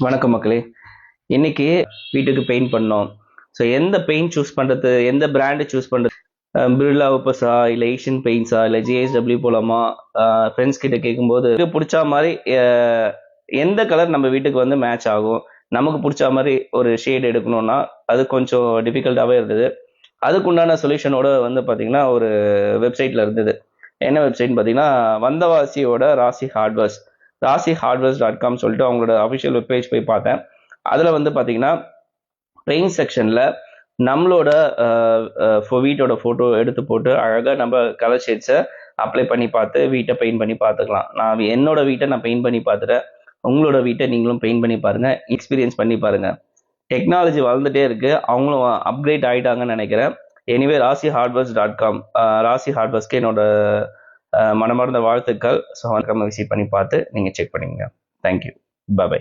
வணக்கம் மக்களே. இன்னைக்கு வீட்டுக்கு பெயிண்ட் பண்ணோம். ஸோ எந்த பெயிண்ட் சூஸ் பண்ணுறது, எந்த பிராண்டு சூஸ் பண்ணுறது, பிர்லா ஓப்பஸா இல்லை ஏஷியன் பெயிண்ட்ஸா இல்லை ஜிஎஸ்டபிள்யூ போலாமா, ஃப்ரெண்ட்ஸ் கிட்ட கேட்கும்போது பிடிச்ச மாதிரி எந்த கலர் நம்ம வீட்டுக்கு வந்து மேட்ச் ஆகும், நமக்கு பிடிச்ச மாதிரி ஒரு ஷேட் எடுக்கணும்னா அது கொஞ்சம் டிஃபிகல்ட்டாகவே இருந்தது. அதுக்குண்டான சொல்யூஷனோட வந்து பார்த்தீங்கன்னா ஒரு வெப்சைட்டில் இருந்தது. என்ன வெப்சைட்னு பார்த்தீங்கன்னா வந்தவாசியோட ராசி ஹார்ட்வேர்ஸ்.com சொல்லிட்டு அவங்களோட அஃபிஷியல் வெப்பேஜ் போய் பார்த்தேன். அதில் வந்து பார்த்தீங்கன்னா பெயிண்ட் செக்ஷனில் நம்மளோட வீட்டோட ஃபோட்டோ எடுத்து போட்டு அழகாக நம்ம கலர் ஷேட்ஸை அப்ளை பண்ணி பார்த்து வீட்டை பெயிண்ட் பண்ணி பார்த்துக்கலாம். நான் என்னோட வீட்டை நான் பெயிண்ட் பண்ணி பார்த்துட்டேன். உங்களோட வீட்டை நீங்களும் பெயிண்ட் பண்ணி பாருங்கள், எக்ஸ்பீரியன்ஸ் பண்ணி பாருங்கள். டெக்னாலஜி வளர்ந்துட்டே இருக்குது, அவங்களும் அப்கிரேட் ஆகிட்டாங்கன்னு நினைக்கிறேன். எனிவே ராசி ஹார்ட்வேர்ஸ்க்கு என்னோட மனமார்ந்த வாழ்த்துக்கள். ஸோ விசிட் பண்ணி பார்த்து நீங்கள் செக் பண்ணிங்க. தேங்க்யூ. பை.